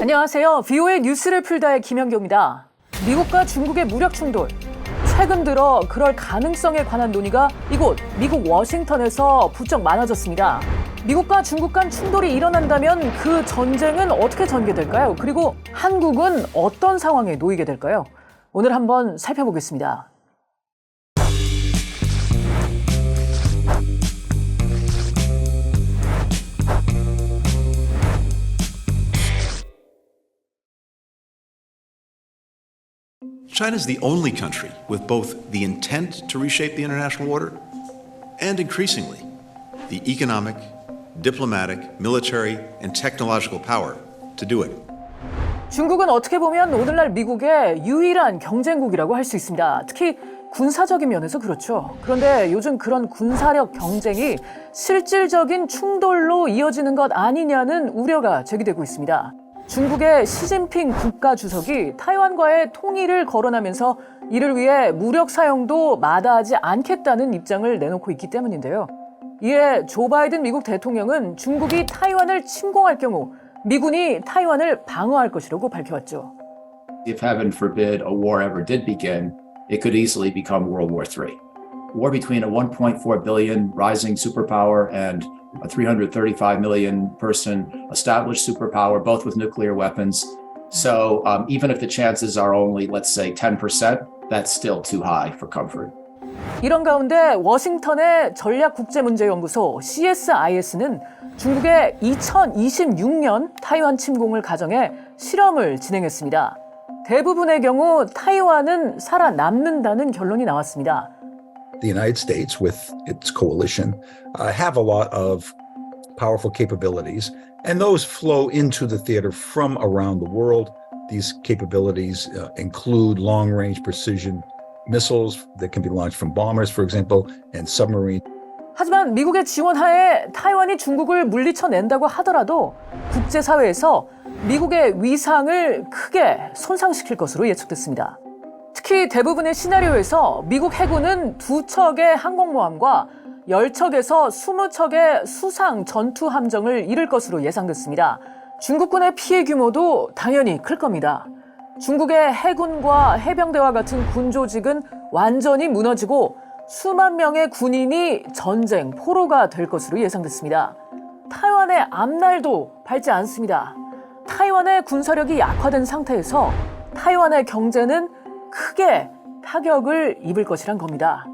안녕하세요. VOA 뉴스를 풀다의 김현경입니다. 미국과 중국의 무력 충돌. 최근 들어 그럴 가능성에 관한 논의가 이곳 미국 워싱턴에서 부쩍 많아졌습니다. 미국과 중국 간 충돌이 일어난다면 그 전쟁은 어떻게 전개될까요? 그리고 한국은 어떤 상황에 놓이게 될까요? 오늘 한번 살펴보겠습니다. China is the only country with both the intent to reshape the international order and, increasingly, the economic, diplomatic, military, and technological power to do it. 중국은 어떻게 보면 오늘날 미국의 유일한 경쟁국이라고 할 수 있습니다. 특히 군사적인 면에서 그렇죠. 그런데 요즘 그런 군사력 경쟁이 실질적인 충돌로 이어지는 것 아니냐는 우려가 제기되고 있습니다. 중국의 시진핑 국가주석이 타이완과의 통일을 거론하면서 이를 위해 무력 사용도 마다하지 않겠다는 입장을 내놓고 있기 때문인데요. 이에 조 바이든 미국 대통령은 중국이 타이완을 침공할 경우 미군이 타이완을 방어할 것이라고 밝혀왔죠. If heaven forbid a war ever did begin, it could easily become World War III. War between a 1.4 billion rising superpower and a 335 million person established superpower, both with nuclear weapons. So even if the chances are only, let's say, 10%, that's still too high for comfort. 이런 가운데 워싱턴의 전략국제문제연구소 CSIS는 중국의 2026년 타이완 침공을 가정해 실험을 진행했습니다. 대부분의 경우 타이완은 살아남는다는 결론이 나왔습니다. The United States, with its coalition, have a lot of powerful capabilities, and those flow into the theater from around the world. These capabilities include long-range precision missiles that can be launched from bombers, for example, and submarine. 하지만 미국의 지원하에 타이완이 중국을 물리쳐낸다고 하더라도 국제사회에서 미국의 위상을 크게 손상시킬 것으로 예측됐습니다. 특히 대부분의 시나리오에서 미국 해군은 2척의 항공모함과 10척에서 20척의 수상 전투함정을 잃을 것으로 예상됐습니다. 중국군의 피해 규모도 당연히 클 겁니다. 중국의 해군과 해병대와 같은 군 조직은 완전히 무너지고 수만 명의 군인이 전쟁 포로가 될 것으로 예상됐습니다. 타이완의 앞날도 밝지 않습니다. 타이완의 군사력이 약화된 상태에서 타이완의 경제는 크게 타격을 입을 것이란 겁니다.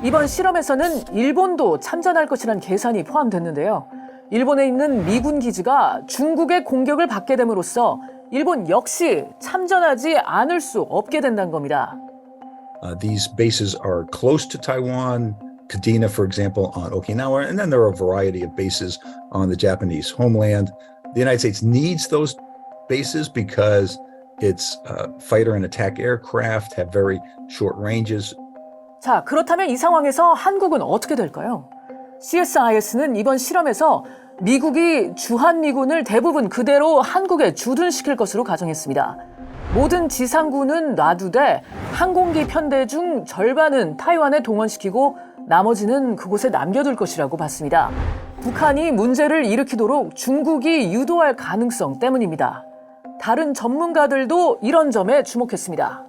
이번 실험에서는 일본도 참전할 것이란 계산이 포함됐는데요. 일본에 있는 미군 기지가 중국의 공격을 받게 됨으로써 일본 역시 참전하지 않을 수 없게 된다는 겁니다. These bases are close to Taiwan, Kadena, for example, on Okinawa, and then there are a variety of bases on the Japanese homeland. The United States needs those bases because its fighter and attack aircraft have very short ranges. 자, 그렇다면 이 상황에서 한국은 어떻게 될까요? CSIS는 이번 실험에서 미국이 주한미군을 대부분 그대로 한국에 주둔시킬 것으로 가정했습니다. 모든 지상군은 놔두되 항공기 편대 중 절반은 타이완에 동원시키고 나머지는 그곳에 남겨둘 것이라고 봤습니다. 북한이 문제를 일으키도록 중국이 유도할 가능성 때문입니다. 다른 전문가들도 이런 점에 주목했습니다.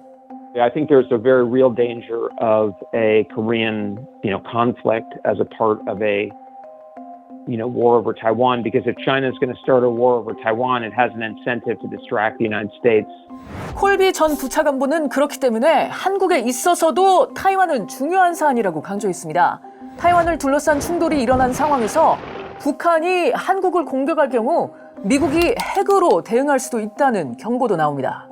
I think there's a very real danger of a Korean, conflict as a part of a, war over Taiwan, because if China is going to start a war over Taiwan, it has an incentive to distract the United States. 콜비 전 부차관보는 그렇기 때문에 한국에 있어서도 타이완은 중요한 사안이라고 강조했습니다. 타이완을 둘러싼 충돌이 일어난 상황에서 북한이 한국을 공격할 경우 미국이 핵으로 대응할 수도 있다는 경고도 나옵니다.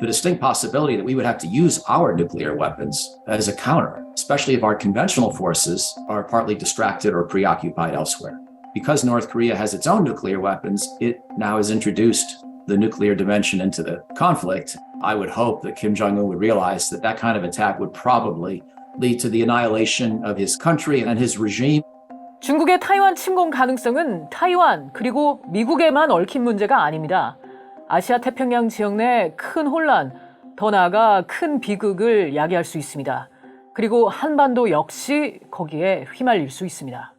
The distinct possibility that we would have to use our nuclear weapons as a counter, especially if our conventional forces are partly distracted or preoccupied elsewhere. Because North Korea has its own nuclear weapons, it now has introduced the nuclear dimension into the conflict. I would hope that Kim Jong-un would realize that that kind of attack would probably lead to the annihilation of his country and his regime. 중국의 타이완 침공 가능성은 타이완 그리고 미국에만 얽힌 문제가 아닙니다. 아시아 태평양 지역 내 큰 혼란, 더 나아가 큰 비극을 야기할 수 있습니다. 그리고 한반도 역시 거기에 휘말릴 수 있습니다.